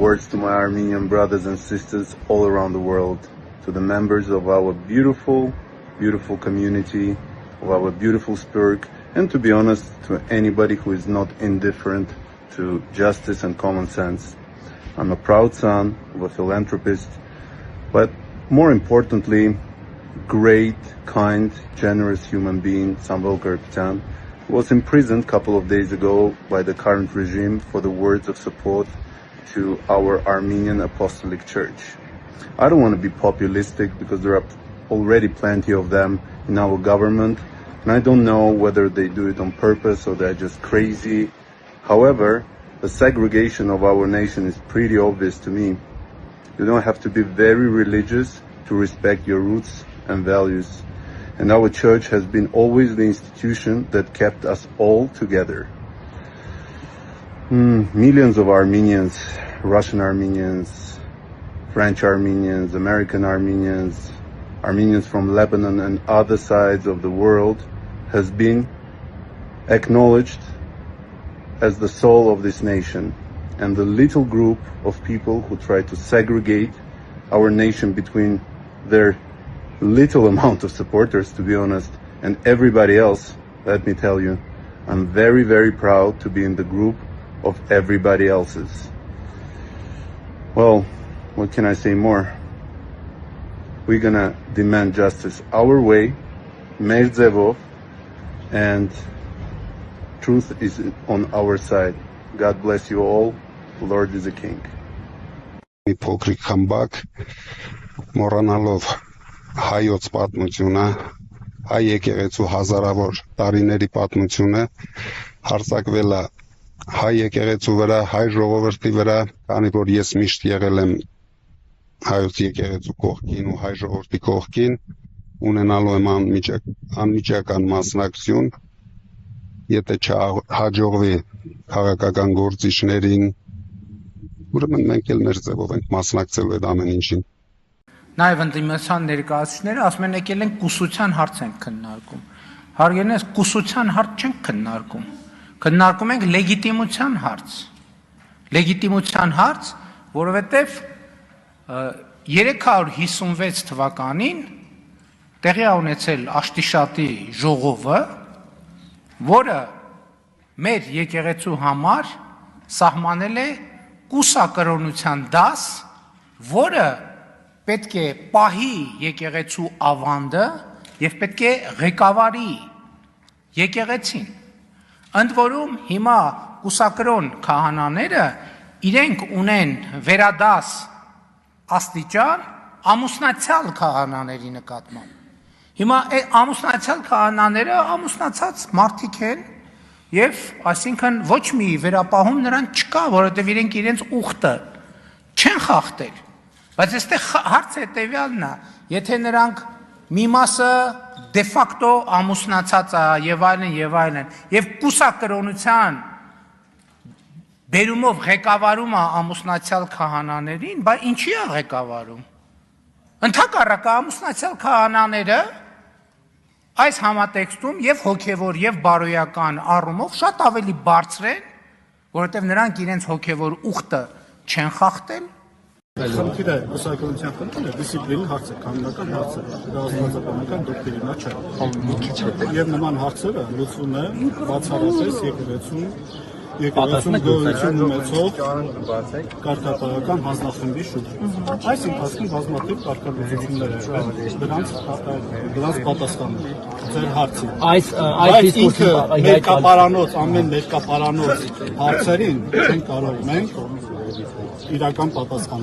words to my Armenian brothers and sisters all around the world, to the members of our beautiful, beautiful community, of our beautiful spirit, and to be honest, to anybody who is not indifferent to justice and common sense. I'm a proud son of a philanthropist, but more importantly, great, kind, generous human being, Samvel Karapetyan, was imprisoned a couple of days ago by the current regime for the words of support to our Armenian Apostolic Church. I don't want to be populistic because there are already plenty of them in our government, and I don't know whether they do it on purpose or they're just crazy. However, the segregation of our nation is pretty obvious to me. You don't have to be very religious to respect your roots and values. And our church has been always the institution that kept us all together. Millions of Armenians, Russian Armenians, French Armenians, American Armenians, Armenians from Lebanon and other sides of the world has been acknowledged as the soul of this nation. And the little group of people who try to segregate our nation between their little amount of supporters, to be honest, and everybody else, let me tell you, I'm very, very proud to be in the group of everybody else's. Well, what can I say more? We're gonna demand justice our way, մեր ձևով, and truth is on our side. God bless you all. The Lord is a king. Փոքրիկ խմբակ մոռանալով հայոց պատմությունը, հայ եկեղեցու հազարավոր տարիների պատմությունը հարձակվել է հայ եկեղեցու վրա, հայ ժողովրդի վրա, քանի որ ես միշտ եղել եմ հայոց եկեղեցու կողքին ու հայ ժողովրդի կողքին, ունենալու եմ անմիջական մասնակցություն, եթե չհաջողվի քաղաքական գործիչներին, ուրեմն մենք էլ մեր ձևով ենք մասնակցելու այդ ամեն ինչին։ Նաև ընդդիմության ներկայացուցիչները ասում են եկել են կուսության հարց են քննարկում։ Հարգելիներս, կուսության հարց չենք քննարկում։ Քննարկում ենք լեգիտիմության հարց։ Լեգիտիմության հարց, որովհետև 356 թվականին տեղի ունեցել Աշտիշատի ժողովը, որը մեր եկեղեցու համար սահմանել է կուսակրոնության դաս, որը պետք է պահի եկեղեցու ավանդը եւ պետք է ղեկավարի եկեղեցին։ Ընդ որում հիմա կուսակրոն քահանաները իրենք ունեն վերադաս աստիճան ամուսնացյալ քահանաների նկատմամբ։ Հիմա ամուսնացյալ քահանաները ամուսնացած մարդիկ են եւ այսինքն ոչ մի վերապահում նրան չկա, որովհետեւ իրենք իրենց ուխտը չեն խախտել։ Բայց այստեղ հարցը հետևյալն է, եթե նրանք մի մասը դե ֆակտո ամուսնացած է եւ այլն, եւ կուսակրոնության բերումով ղեկավարում է ամուսնացյալ քահանաներին, բա ինչի է ղեկավարում։ Ընդհակառակը ամուսնացյալ քահանաները այս համատեքստում եւ հոգեվոր եւ բարոյական առումով շատ ավելի բարձր են, որովհետեւ նրանք իրենց հոգեվոր ուխտը չեն խախտել։ Խնդիրը կուսակրոնության խնդիրը դիսցիպլինի հարց է, կանոնական հարց է, գազացականական դոկտրինա չէ։ Եվ նման հարցերը լուծվում են բացառապես եկեղեցում գոյություն ունեցող կարգապահական հանձնախմբի շուրջ։ Այս ընթացքում բազմաթիվ կարգապահություններ են, դրանց պատասխանում ձեր հարցին։ Այս ինքը մերկապարանոց, ամեն մերկապարանոց հարցերին չեն կարող մենք իրական պատասխան